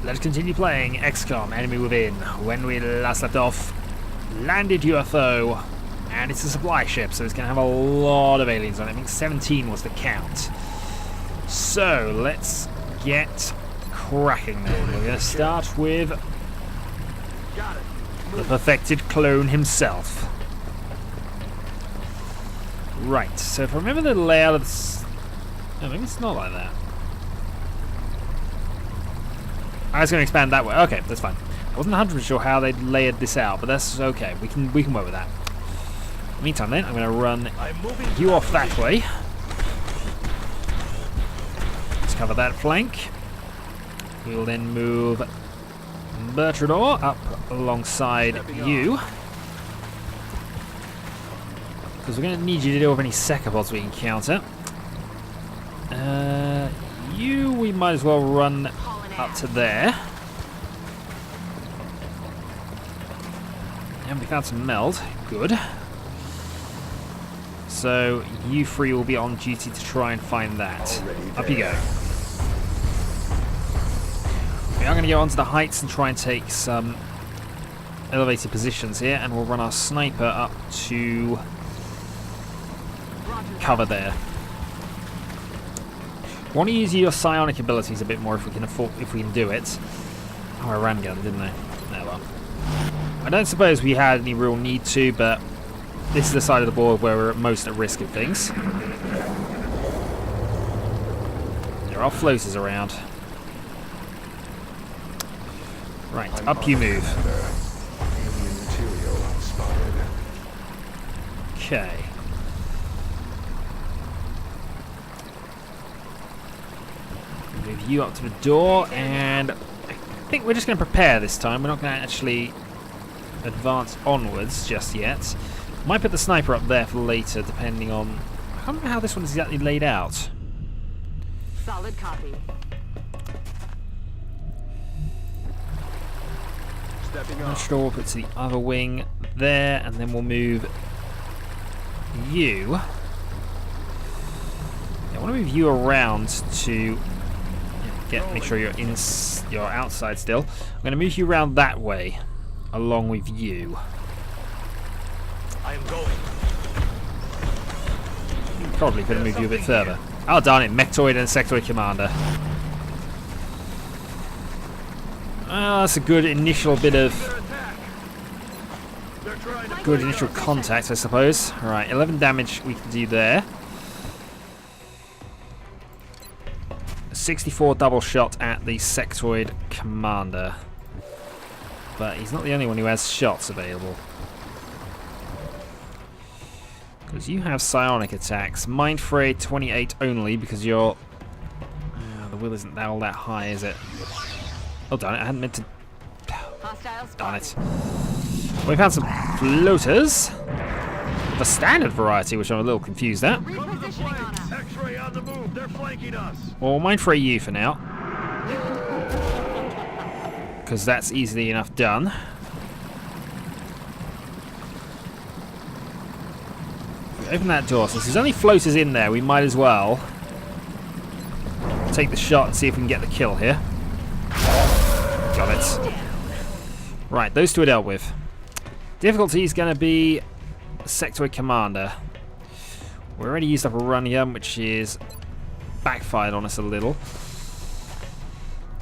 let's continue playing XCOM Enemy Within. When we last left off, landed UFO, and it's a supply ship, so it's going to have a lot of aliens on it. I think 17 was the count. So, let's get cracking then. We're going to start with the perfected clone himself. Right, so if I remember the layout of this... No, maybe it's not like that. I was going to expand that way. Okay, that's fine. I wasn't 100% sure how they layered this out, but that's okay. We can work with that. Meantime then, I'm going to run you off that way. Let's cover that flank. We will then move Bertrador up alongside you. Because we're going to need you to deal with any secapods we encounter. You, we might as well run up to there. And we found some meld. Good. So, you three will be on duty to try and find that. Up you go. We are going to go onto the heights and try and take some elevated positions here, and we'll run our sniper up to cover there. I want to use your psionic abilities a bit more if we can do it. Oh, I ran gun, didn't I? No, well. I don't suppose we had any real need to, but this is the side of the board where we're at most at risk of things. There are floaters around. Right, up you move. Okay. Move you up to the door, and I think we're just going to prepare this time. We're not going to actually advance onwards just yet. Might put the sniper up there for later, depending on... I can't remember how this one's exactly laid out. Solid copy. I'm sure we'll put to the other wing there, and then we'll move you. I want to move you around to make sure you're outside still. I'm going to move you around that way, along with you. I am going. Probably could have moved you a bit further. Oh darn it, Mechtoid and Sectoid Commander. That's a good initial bit of... good initial contact, I suppose. Alright, 11 damage we can do there. 64 double shot at the Sectoid Commander. But he's not the only one who has shots available. Because you have psionic attacks. Mind Fray 28 only because you're... the will isn't all that high, is it? Oh darn it, I hadn't meant to... Darn it. We found some floaters. Of a standard variety, which I'm a little confused at. X-ray on the move. They're flanking us. Well, Mind Fray you for now. Because that's easily enough done. Open that door. Since there's only floaters in there, we might as well take the shot and see if we can get the kill here. Got it. Right, those two are dealt with. Difficulty is going to be Sectoid Commander. We already used up a run gun, which is backfired on us a little.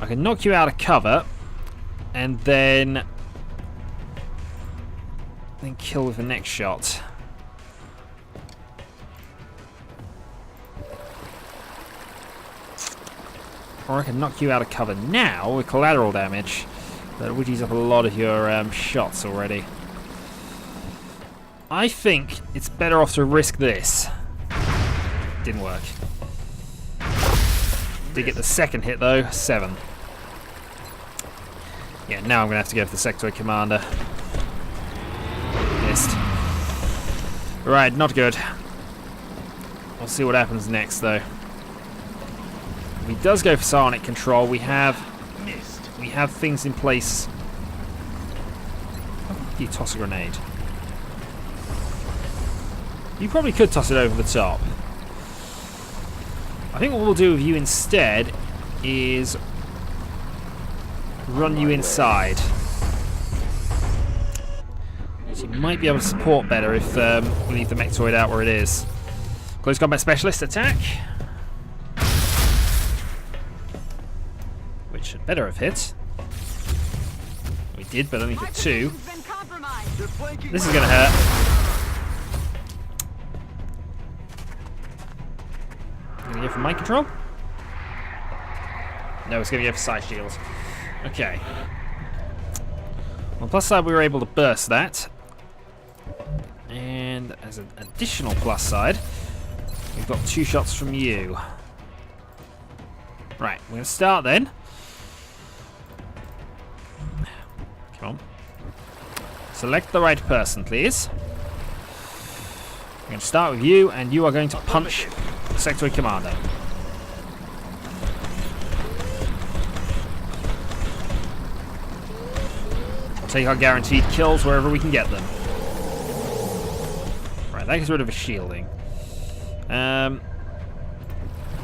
I can knock you out of cover, and then kill with the next shot. Or I can knock you out of cover now with collateral damage. That would use up a lot of your shots already. I think it's better off to risk this. Didn't work. Did get the second hit though, 7. Yeah, now I'm going to have to go for the Sectoid Commander. Missed. Right, not good. We'll see what happens next though. If he does go for psionic control, we have things in place. How do you toss a grenade? You probably could toss it over the top. I think what we'll do with you instead is run you inside. So you might be able to support better if we leave the Mechtoid out where it is. Close combat specialist attack. Which should better have hit. We did, but only for 2. This is going to hurt. Going to go for mind control? No, it's going to go for side shields. Okay. On the plus side, we were able to burst that. And as an additional plus side, we've got 2 shots from you. Right, we're going to start then. Come on. Select the right person, please. I'm going to start with you, and you are going to punch the Sectoid Commander. We'll take our guaranteed kills wherever we can get them. Right, that gets rid of his shielding.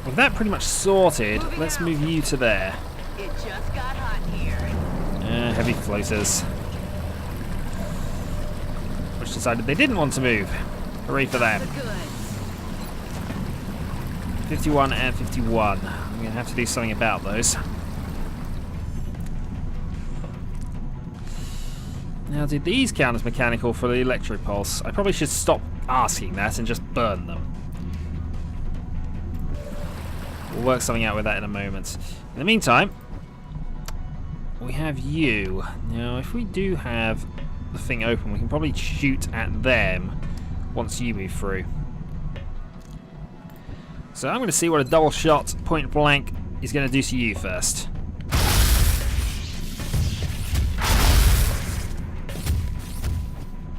With that pretty much sorted, let's move you to there. It just got hot here. Heavy floaters. Which decided they didn't want to move. Hooray for them. 51 and 51. I'm going to have to do something about those. Now, do these count as mechanical for the electric pulse? I probably should stop asking that and just burn them. We'll work something out with that in a moment. In the meantime, we have you. Now, if we do have the thing open, we can probably shoot at them once you move through. So I'm going to see what a double shot point blank is going to do to you first.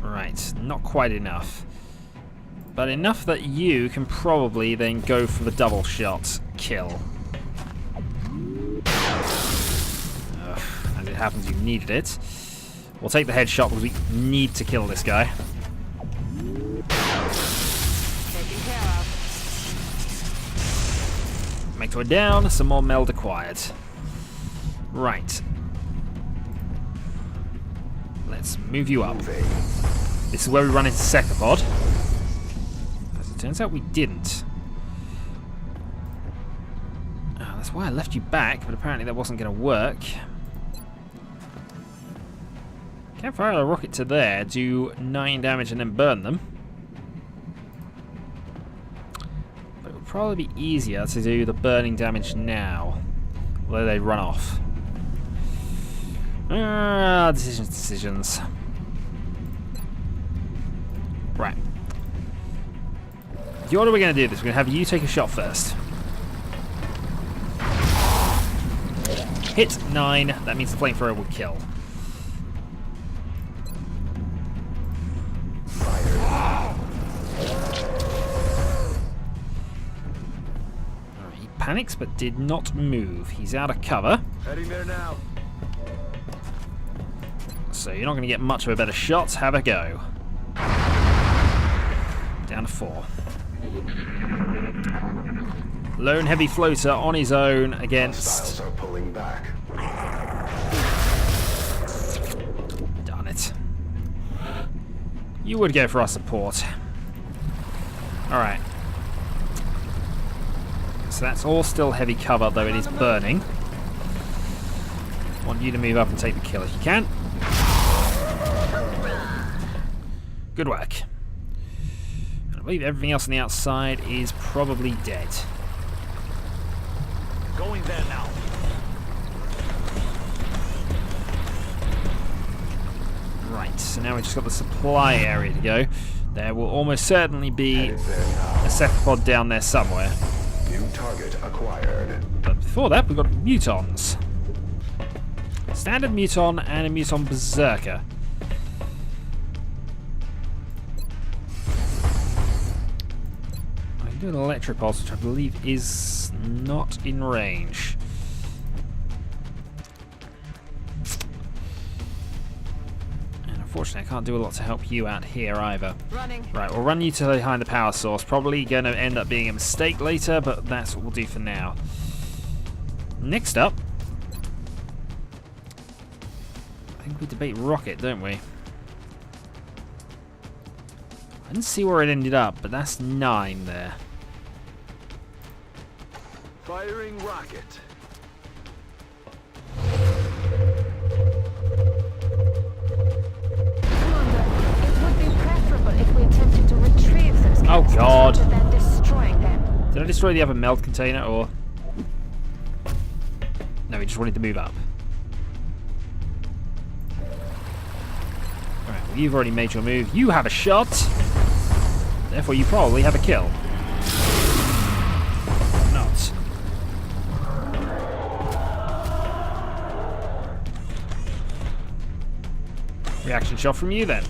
Right, not quite enough. But enough that you can probably then go for the double shot kill. As it happens, you needed it. We'll take the headshot because we need to kill this guy. Taken care of. Mechtoid down, some more meld acquired. Right. Let's move you up. This is where we run into Secopod. As it turns out, we didn't. Oh, that's why I left you back, but apparently that wasn't going to work. Can't fire a rocket to there, do 9 damage and then burn them. But it would probably be easier to do the burning damage now. Although they run off. Decisions. Right. The order we're going to do this, we're going to have you take a shot first. Hit 9, that means the flamethrower will kill. He panics but did not move. He's out of cover. Heading there now. So you're not going to get much of a better shot. Have a go. Down to 4. Lone heavy floater on his own against... are pulling back. Darn it. You would go for our support. Alright. So that's all still heavy cover, though it is burning. I want you to move up and take the kill if you can. Good work. And I believe everything else on the outside is probably dead. Going there now. Right, so now we've just got the supply area to go. There will almost certainly be a cephalopod down there somewhere. New target acquired. But before that, we've got mutons. Standard muton and a muton berserker. I can do an electric pulse, which I believe is not in range. And unfortunately, I can't do a lot to help you out here either. Running. Right, we'll run you to behind the power source. Probably going to end up being a mistake later, but that's what we'll do for now. Next up, think we debate rocket, don't we? I didn't see where it ended up, but that's 9 there. Firing rocket. Commander, it would be preferable if we attempted to retrieve those Oh, canisters God. rather than destroying them. Did I destroy the other meld container, or...? No, we just wanted to move up. Alright, well, you've already made your move. You have a shot! Therefore, you probably have a kill. Not. Reaction shot from you, then.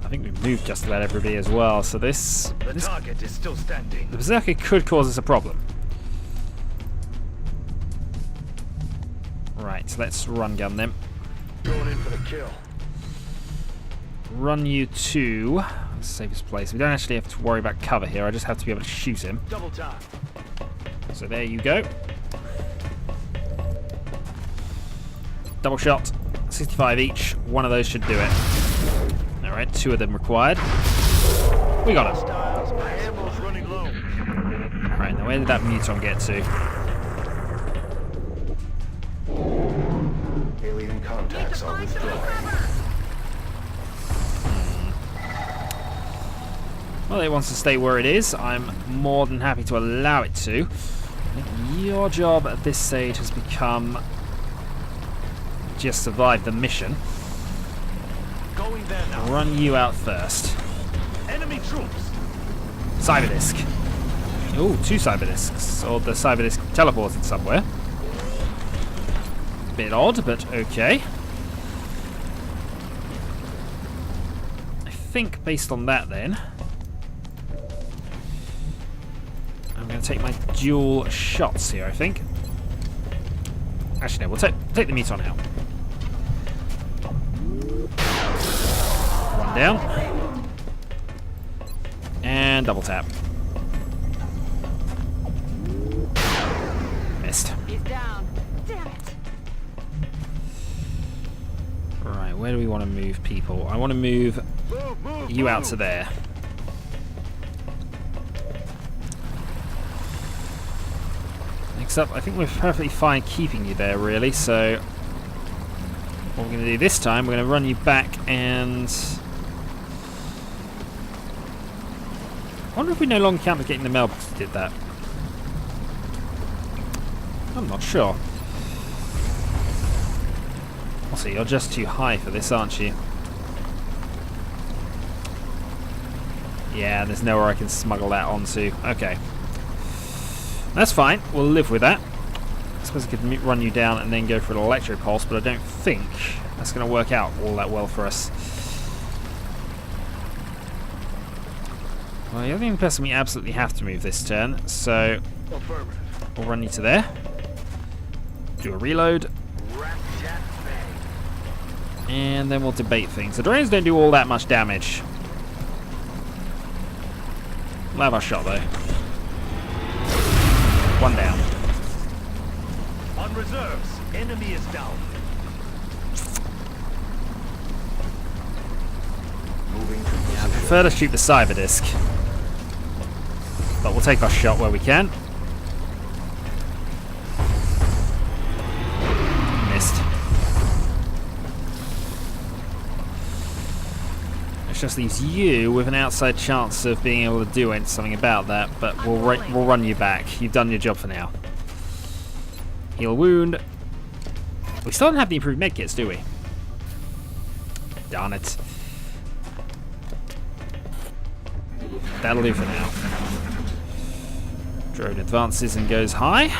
I think we've moved just about everybody as well, so this Target is still standing. the Berserker could cause us a problem. Right, let's run gun them. Going in for the kill. Run you to the safest place. We don't actually have to worry about cover here, I just have to be able to shoot him. Double time. So there you go. Double shot, 65 each. One of those should do it. Alright, 2 of them required. We got him. Styles, my ammo's running low. Alright, now where did that muton get to? Alien contacts are withdrawing. Well, it wants to stay where it is. I'm more than happy to allow it to. I think your job at this stage has become just survive the mission. Going there now. Run you out first. Enemy troops. Cyberdisc. Oh, 2 Cyberdiscs. Or the Cyberdisc teleported somewhere. Bit odd, but okay. I think based on that then, I'm going to take my dual shots here, I think. Actually, no, we'll take the muton out. One down. And double tap. Missed. He's down. Damn it. Right, where do we want to move people? I want to move you out to there. Next up, I think we're perfectly fine keeping you there, really, so what we're going to do this time, we're going to run you back and... I wonder if we no longer count as getting the mail because we did that. I'm not sure. Also, you're just too high for this, aren't you? Yeah, there's nowhere I can smuggle that onto. Okay. That's fine. We'll live with that. I suppose I could run you down and then go for an electro pulse, but I don't think that's going to work out all that well for us. Well, you're the only person we absolutely have to move this turn, so Affirmative. we'll run you to there. Do a reload. And then we'll debate things. The drones don't do all that much damage. We'll have our shot though. One down. On reserves. Enemy is down. Moving to I position. prefer to shoot the Cyberdisc. But we'll take our shot where we can. Missed. It just leaves you with an outside chance of being able to do something about that, but we'll run you back. You've done your job for now. Heal wound. We still don't have the improved medkits, do we? Darn it. That'll do for now. Drone advances and goes high.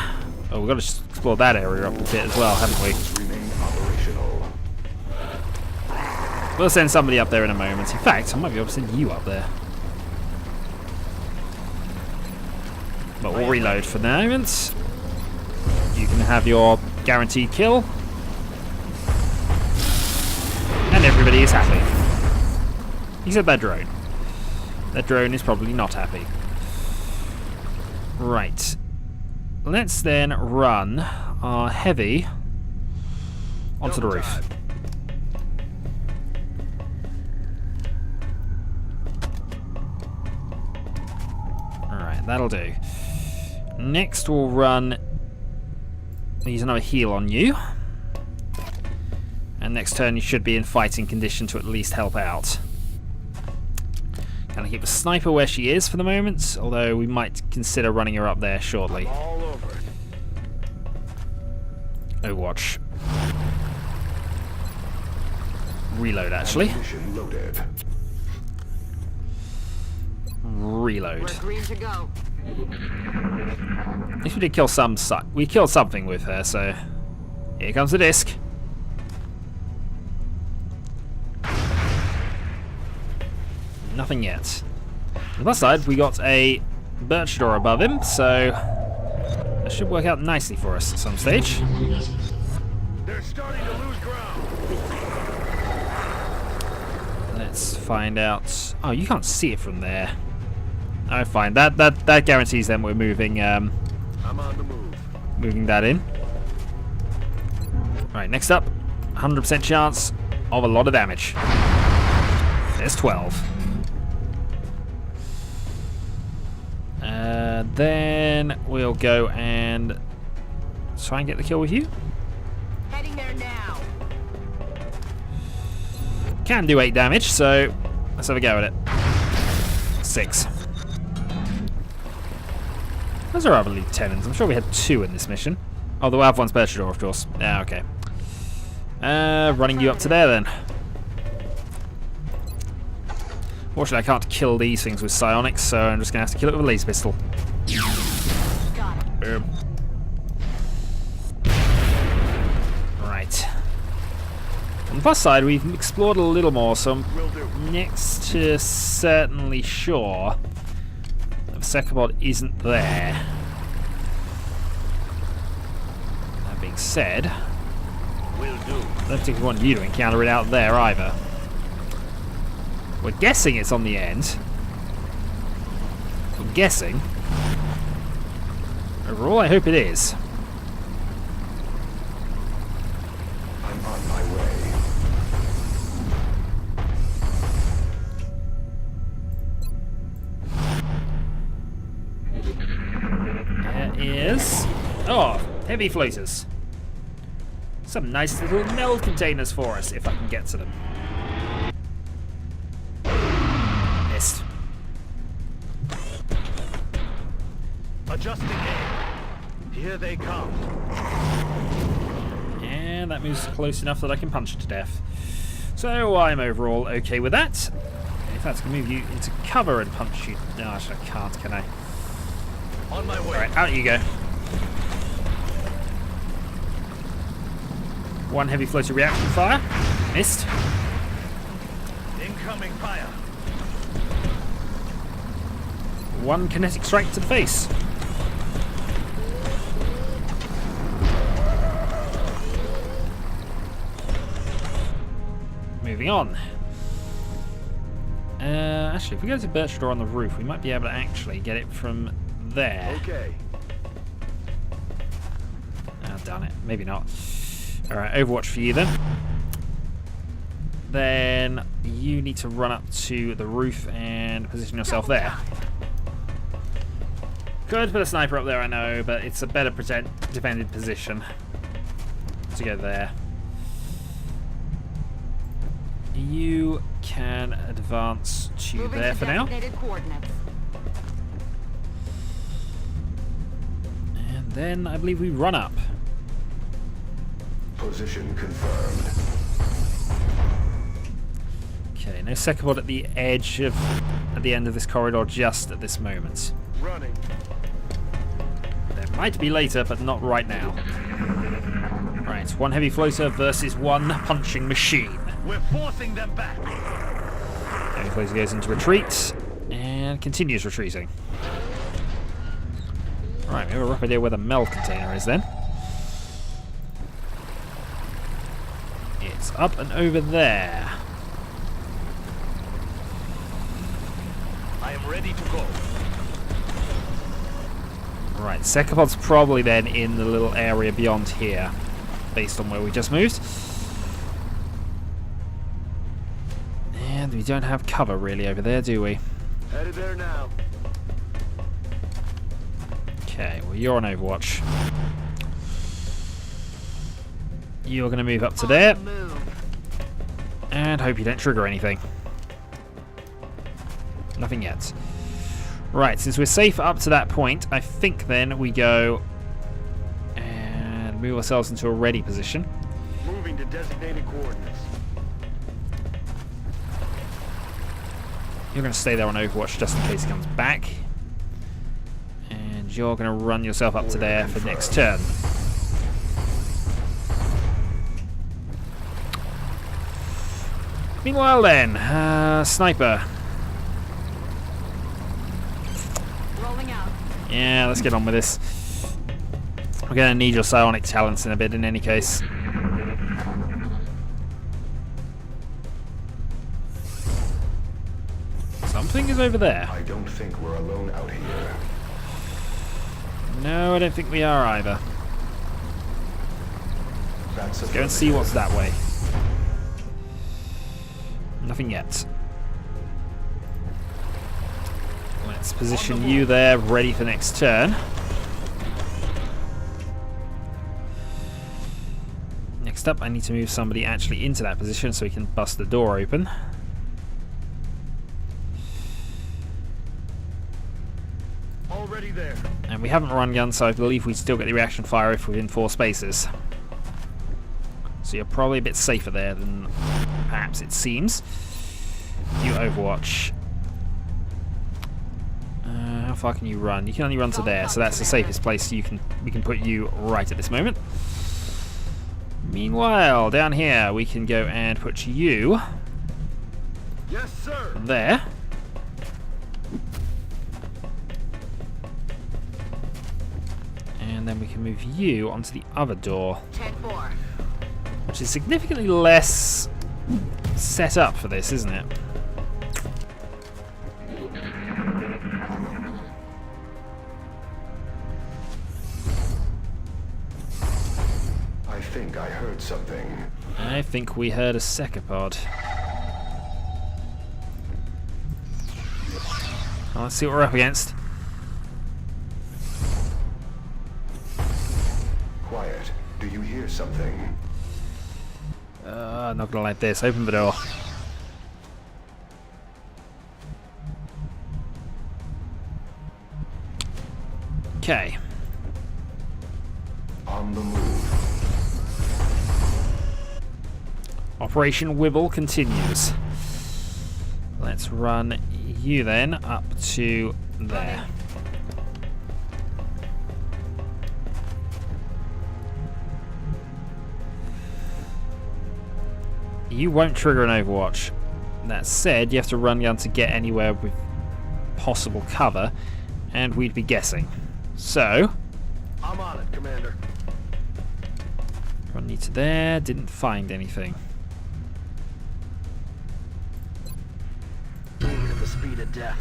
Oh, we've got to explore that area up a bit as well, haven't we? Remain operational. We'll send somebody up there in a moment. In fact, I might be able to send you up there. But we'll reload for the moment. You can have your guaranteed kill. And everybody is happy. Except that drone. That drone is probably not happy. Right. let's then run our heavy onto the Double roof. time. Alright, that'll do. Next we'll run... use another heal on you. And next turn you should be in fighting condition to at least help out. Gonna keep the sniper where she is for the moment, although we might consider running her up there shortly. All over. Overwatch. Reload, actually. Ammunition loaded. Reload. We're green to go. At least we did kill some... we killed something with her, so... here comes the disc. Nothing yet. On the plus side, we got a birch door above him, so... that should work out nicely for us at some stage. They're starting to lose ground. Let's find out... oh, you can't see it from there. Oh, fine. That guarantees then we're moving... I'm on the move. moving that in. Right, next up, 100% chance of a lot of damage. There's 12. Then we'll go and try and get the kill with you. Heading there now. Can do 8 damage, so let's have a go at it. 6. Those are other lieutenants. I'm sure we had 2 in this mission. Oh, the Wav one's Berchador, of course. Yeah, okay. Running you up to there then. Fortunately, I can't kill these things with psionics, so I'm just going to have to kill it with a laser pistol. Got it. Boom. Right. On the plus side, we've explored a little more, so Will do. I'm next to certainly sure that the Secabot isn't there. That being said, Will do. I don't particularly want you to encounter it out there either. We're guessing it's on the end. We're guessing. Overall, I hope it is. I'm on my way. There is... oh, heavy floaters. Some nice little meld containers for us, if I can get to them. Missed. Adjusting aim. Here they come. And that moves close enough that I can punch it to death. So I'm overall okay with that. In fact, I can move you into cover and punch you. No, actually I can't, can I? On my way. Alright, out you go. One heavy floater reaction fire. Missed. Incoming fire. One kinetic strike to the face. Moving on. Actually, if we go to Birch Door on the roof, we might be able to actually get it from there. Okay. Oh, darn it. Maybe not. Alright, Overwatch for you then. Then you need to run up to the roof and position yourself there. Could put a sniper up there, I know, but it's a better defended position to go there. You can advance to Moving there to for now. designated coordinates. And then I believe we run up. Position confirmed. Okay, no Secabot at the edge of, at the end of this corridor just at this moment. Running. There might be later, but not right now. Right, one heavy floater versus one punching machine. We're forcing them back. Heavy floater goes into retreat and continues retreating. Right, we have a rough idea where the meld container is then. It's up and over there. I am ready to go. Right, Secapod's probably then in the little area beyond here, based on where we just moved. And we don't have cover really over there, do we? Headed there now. Okay, well you're on Overwatch. You're going to move up to there, Move. and hope you don't trigger anything. Nothing yet. Right, since we're safe up to that point, I think then we go and move ourselves into a ready position. Moving to designated coordinates. You're going to stay there on Overwatch just in case he comes back. And you're going to run yourself up to there for next turn. Meanwhile then, Sniper. Rolling out. Yeah, let's get on with this. We're going to need your psionic talents in a bit in any case. Something is over there. I don't think we're alone out here. No, I don't think we are either. That's Go and see what's that way. Nothing yet. Let's position you there, ready for next turn. Next up, I need to move somebody actually into that position so we can bust the door open. Already there. And we haven't run gun, so I believe we still get the reaction fire if we're in 4 spaces. So you're probably a bit safer there than perhaps it seems. You Overwatch. How far can you run? You can only run to there, so that's the safest place we can put you right at this moment. Meanwhile, down here we can go and put you Yes, sir. there. And then we can move you onto the other door, 10-4. which is significantly less set up for this, isn't it? I think I heard something. I think we heard a Secapod. Well, let's see what we're up against. Quiet. Do you hear something? Not gonna like this. Open the door. Okay. On the move. Operation Wibble continues. Let's run you then up to there. You won't trigger an Overwatch. That said, you have to run gun to get anywhere with possible cover, and we'd be guessing. So, I'm on it, Commander. run you to there, didn't find anything. Moving at the speed of death.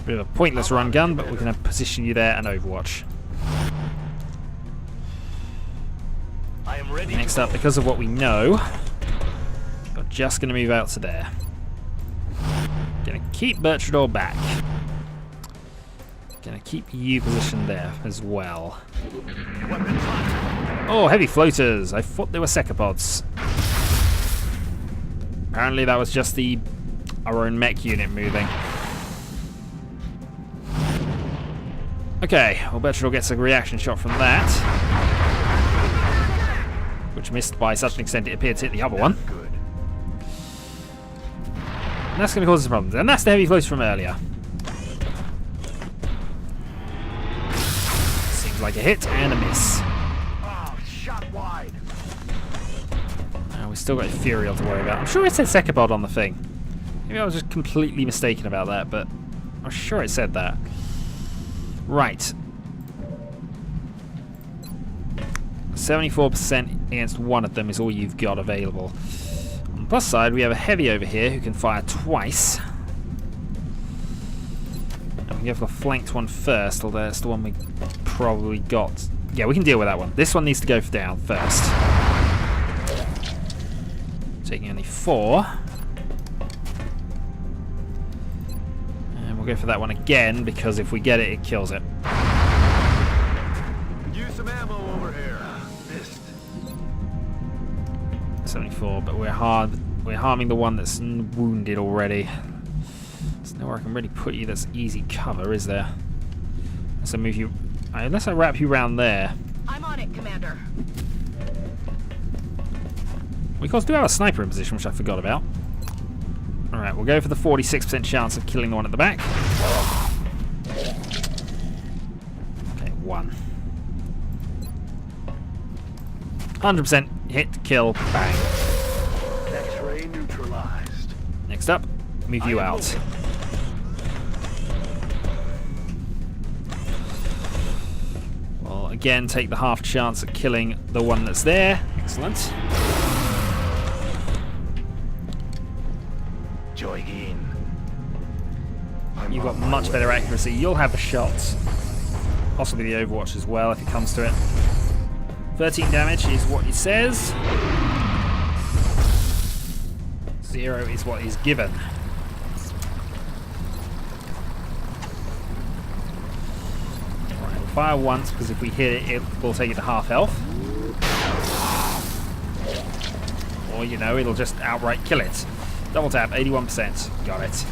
Bit of a pointless run gun, but we're going to position you there and Overwatch. I am ready. Next to up, go. because of what we know, we're just going to move out to there. Going to keep Bertrador back. Going to keep you positioned there as well. Weapons hot. Oh, heavy floaters! I thought they were Secapods. Apparently that was just our own mech unit moving. Okay, well Bertrador gets a reaction shot from that. Which missed by such an extent it appeared to hit the other one. Good. And that's going to cause us problems. And that's the heavy floater from earlier. Seems like a hit and a miss. Oh, shot wide. Now we've still got Ethereal to worry about. I'm sure it said Secapod on the thing. Maybe I was just completely mistaken about that, but I'm sure it said that. Right. 74% against one of them is all you've got available. On the plus side, we have a heavy over here who can fire twice. And we can go for the flanked one first, although that's the one we probably got... Yeah, we can deal with that one. This one needs to go down first. Taking only 4. And we'll go for that one again, because if we get it, it kills it. Use some ammo over here. Missed. 74, but we're harming the one that's wounded already. There's nowhere I can really put you that's easy cover, is there? Unless I move you... Unless I wrap you round there. I'm on it, Commander. We of course do have a sniper in position, which I forgot about. Alright, we'll go for the 46% chance of killing the one at the back. Okay, 1. 100% hit, kill, bang. X-ray neutralized. Next up, move you out. Well, again, take the half chance at killing the one that's there. Excellent. Join in. You've got much better accuracy. You'll have the shots. Possibly the Overwatch as well, if it comes to it. 13 damage is what it says. 0 is what is given. Right, we'll fire once, because if we hit it, it will take it to half health. Or, you know, it'll just outright kill it. Double tap, 81%. Got it.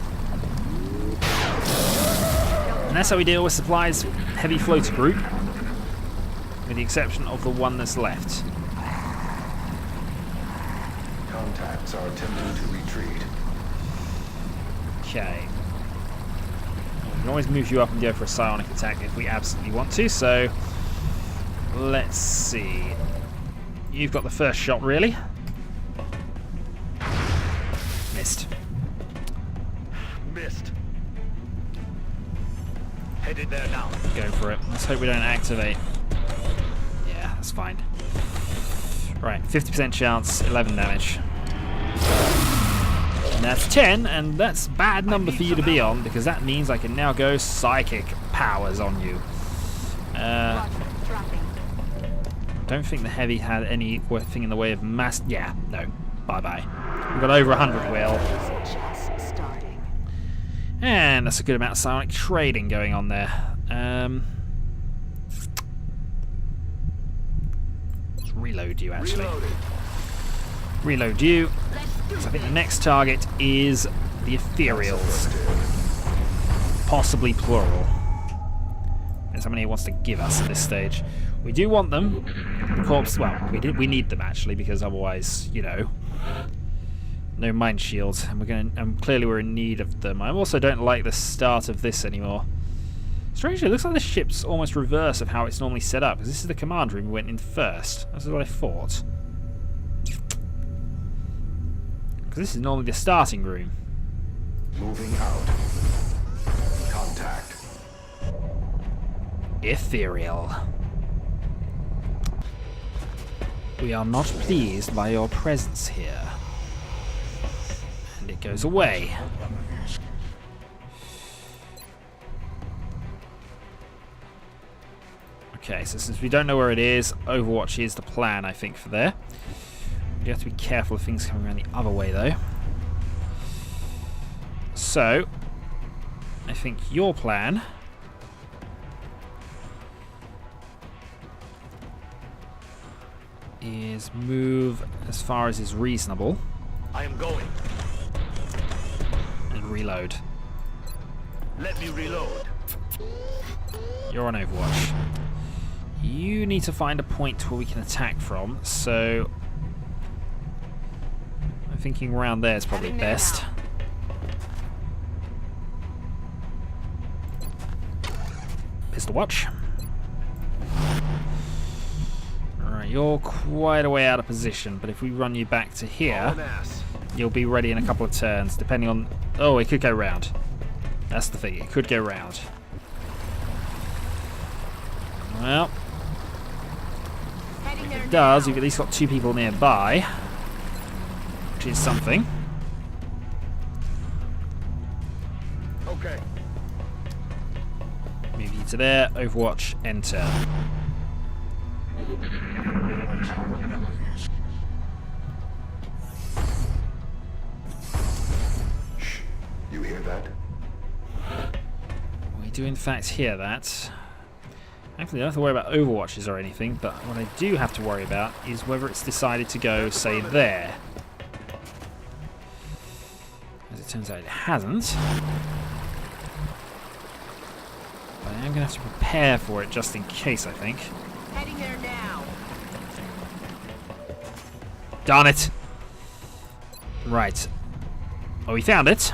And that's how we deal with supplies heavy floater group. With the exception of the one that's left. Contacts are attempting to retreat. Okay. We can always move you up and go for a psionic attack if we absolutely want to, so... Let's see. You've got the first shot, really. Missed. Missed. Headed there now. Go for it. Let's hope we don't activate. Yeah, that's fine. Right, 50% chance, 11 damage. And that's 10, and that's a bad number for you to be on, because that means I can now go psychic powers on you. Don't think the heavy had anything in the way of mass... Yeah, no. Bye-bye. We've got over 100 will. Just starting. And that's a good amount of psionic trading going on there. Let's reload you, actually. Reload you. So I think the next target is the ethereals. Possibly plural. That's how many he wants to give us at this stage. We do want them. Corpse, well, we need them actually, because otherwise, you know, no mind shields, and clearly we're in need of them. I also don't like the start of this anymore. Strangely, it looks like the ship's almost reverse of how it's normally set up, because this is the command room we went in first. That's what I thought. Because this is normally the starting room. Moving out. Contact. Ethereal. We are not pleased by your presence here. And it goes away. Okay, so since we don't know where it is, Overwatch is the plan, I think, for there. You have to be careful of things coming around the other way, though. So, I think your plan is move as far as is reasonable. I am going. And reload. Let me reload. You're on Overwatch. You need to find a point where we can attack from, so I'm thinking around there is probably best. Pistol watch. Alright, you're quite a way out of position, but if we run you back to here, you'll be ready in a couple of turns, depending on... Oh, it could go round. That's the thing, it could go round. Well, if it does, we've at least got 2 people nearby, which is something. Okay. Move you you to there. Overwatch, enter. Shh. You hear that? We do in fact hear that. Actually, I don't have to worry about overwatches or anything, but what I do have to worry about is whether it's decided to go, say, there. As it turns out, it hasn't. But I am going to have to prepare for it just in case, I think. Heading there now. Darn it! Right. Oh, we found it.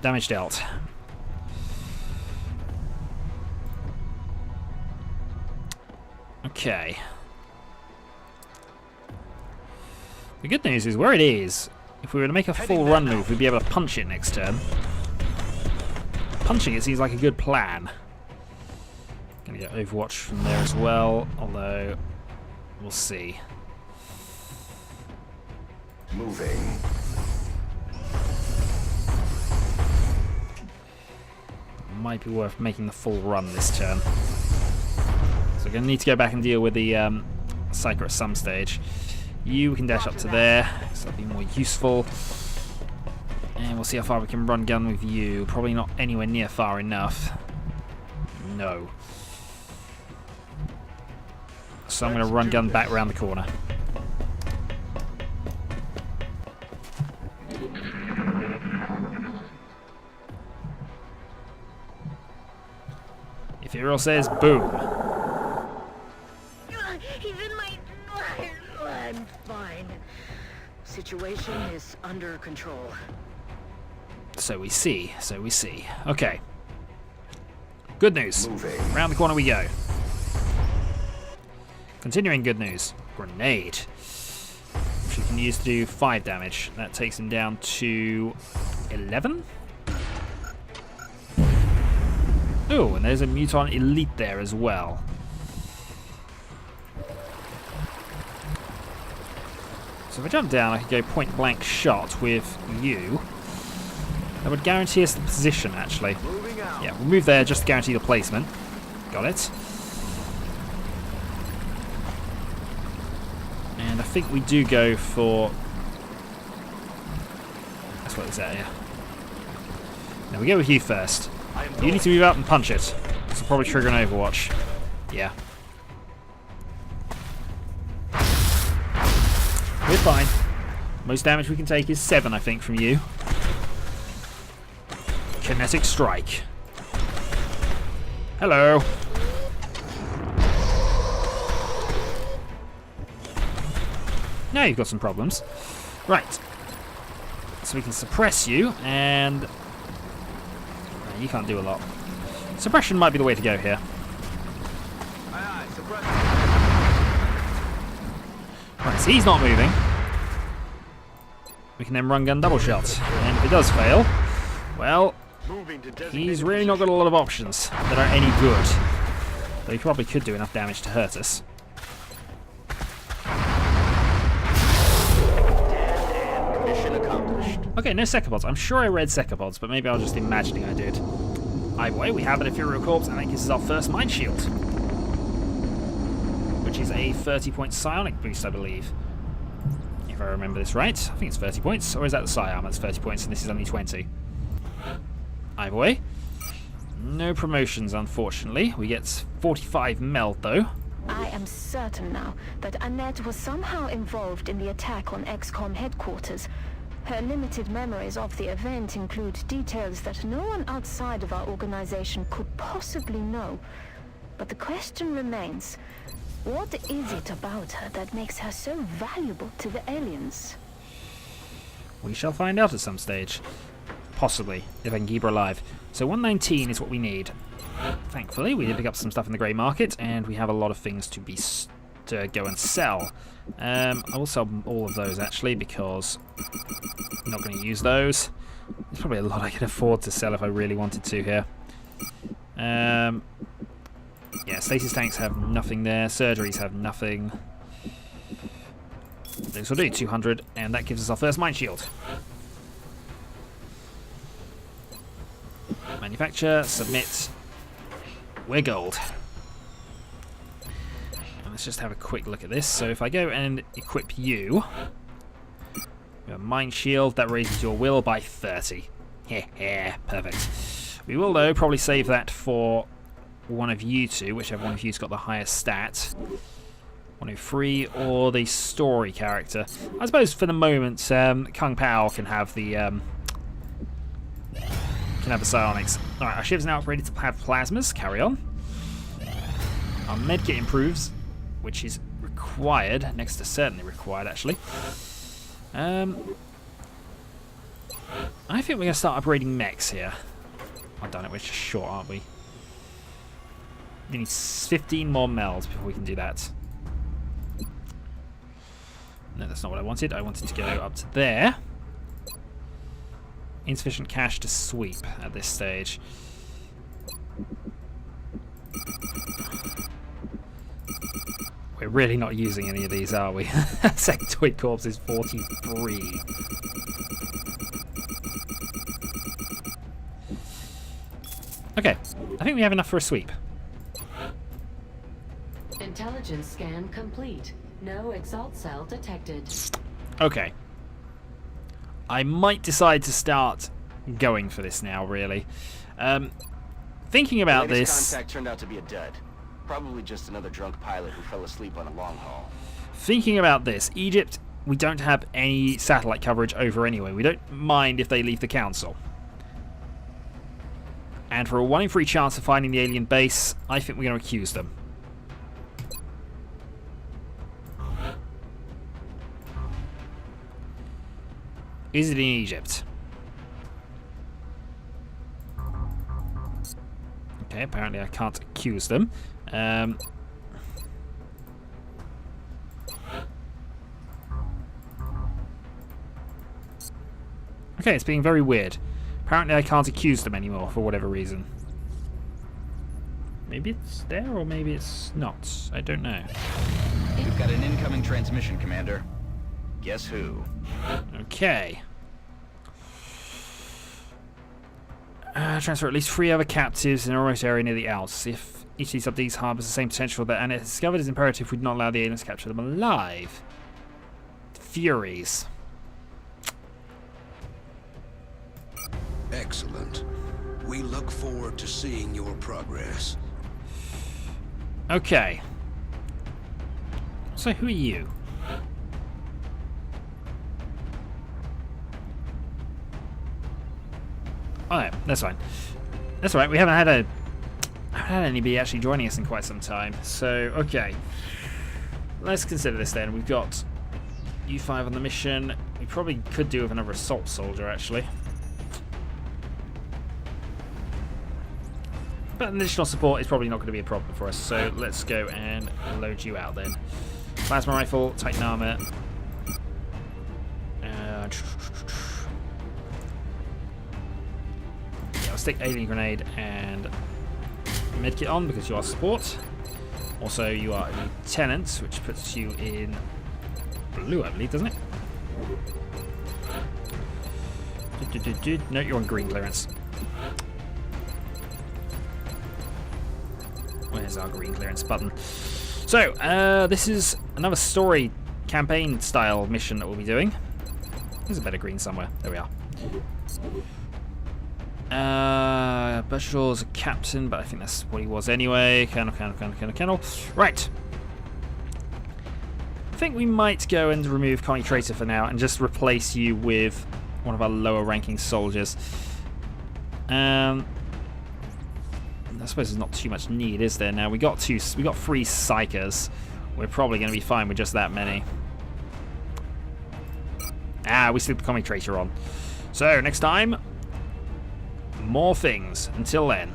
Damage dealt. Okay. The good news is where it is, if we were to make a full run move, we'd be able to punch it next turn. Punching it seems like a good plan. Gonna get Overwatch from there as well, although we'll see. Moving. Might be worth making the full run this turn. So we're going to need to go back and deal with the Psyker at some stage. You can dash up to there, so that'll be more useful. And we'll see how far we can run gun with you. Probably not anywhere near far enough. No. So I'm going to run gun back around the corner. If Hero says boom. He's in my... I'm fine. Situation is under control. So we see, so we see. Okay. Good news. Moving. Round the corner we go. Continuing good news. Grenade. Which we can use to do 5 damage. That takes him down to 11? Oh, and there's a Muton Elite there as well. So if I jump down, I could go point blank shot with you. That would guarantee us the position, actually. Yeah, we'll move there just to guarantee the placement. Got it. And I think we do go for... That's what it's at here. Now we go with you first. You need to move out and punch it. This will probably trigger an Overwatch. Yeah. We're fine. Most damage we can take is 7, I think, from you. Kinetic strike. Hello. Now you've got some problems. Right. So we can suppress you, and... you can't do a lot. Suppression might be the way to go here. Right, so he's not moving. We can then run gun double shot. And if it does fail, well, he's really not got a lot of options that are any good. Though he probably could do enough damage to hurt us. Mission accomplished. Okay, no Secapods. I'm sure I read Secapods, but maybe I was just imagining I did. Either way, we have an Ethereal Corpse, and that gives us our first Mind Shield. Which is a 30-point Psionic boost, I believe. If I remember this right. I think it's 30 points. Or is that the Psi Armor that's 30 points, and this is only 20? Either way. No promotions, unfortunately. We get 45 meld, though. I am certain now that Annette was somehow involved in the attack on Xcom headquarters. Her limited memories of the event include details that no one outside of our organization could possibly know. But the question remains, what is it about her that makes her so valuable to the aliens? We shall find out at some stage. Possibly, if I can keep her alive. So 119 is what we need. Thankfully, we did pick up some stuff in the grey market, and we have a lot of things to go and sell. I will sell all of those, actually, because I'm not going to use those. There's probably a lot I can afford to sell if I really wanted to here. Yeah, stasis tanks have nothing there. Surgeries have nothing. This will do, 200, and that gives us our first Mind Shield. Manufacture, submit. We're gold. And let's just have a quick look at this. So if I go and equip you, we have a mind shield that raises your will by 30. Yeah, perfect. We will though probably save that for one of you two, whichever one of you's got the highest stat. 103 or the story character. I suppose for the moment, Kung Pao can have the psionics. Alright, our ship's now upgraded to have plasmas. Carry on. Our medkit improves, which is required, next to certainly required actually. I think we're going to start upgrading mechs here. I don't know, we're just short, aren't we? We need 15 more mels before we can do that. No, that's not what I wanted. I wanted to go up to there. Insufficient cash to sweep at this stage. We're really not using any of these, are we? Sectoid Corps is 43. Okay, I think we have enough for a sweep. Intelligence scan complete. No exalt cell detected. Okay. I might decide to start going for this now, really. Thinking about The latest this... contact turned out to be a dud. Probably just another drunk pilot who fell asleep on a long haul. Thinking about this, Egypt, we don't have any satellite coverage over anyway. We don't mind if they leave the council. And for a 1 in 3 chance of finding the alien base, I think we're going to accuse them. Is it in Egypt? Okay, apparently I can't accuse them. Okay, it's being very weird. Apparently I can't accuse them anymore for whatever reason. Maybe it's there or maybe it's not. I don't know. We've got an incoming transmission, Commander. Guess who? Okay. Transfer at least 3 other captives in a remote area near the Alps. If each of these abductees harbours the same potential that Annette has discovered, it's imperative we do not allow the aliens to capture them alive. Furies. Excellent. We look forward to seeing your progress. Okay. So who are you? Oh no, that's fine. That's alright, we haven't had anybody actually joining us in quite some time. So, okay. Let's consider this then. We've got U5 on the mission. We probably could do with another assault soldier actually. But an additional support is probably not going to be a problem for us. So let's go and load you out then. Plasma rifle, Titan armor. I'll stick alien grenade and medkit on because you are support. Also, you are a lieutenant, which puts you in blue, I believe, doesn't it? No, you're on green clearance. Where's our green clearance button? So, this is another story campaign style mission that we'll be doing. There's a better green somewhere. There we are. Bushaw's a captain, but I think that's what he was anyway. Colonel. Right. I think we might go and remove Connie Tracer for now and just replace you with one of our lower ranking soldiers. I suppose there's not too much need, is there? Now we got 3 psychers. We're probably going to be fine with just that many. We still the Comic Tracer on. So next time, more things. Until then.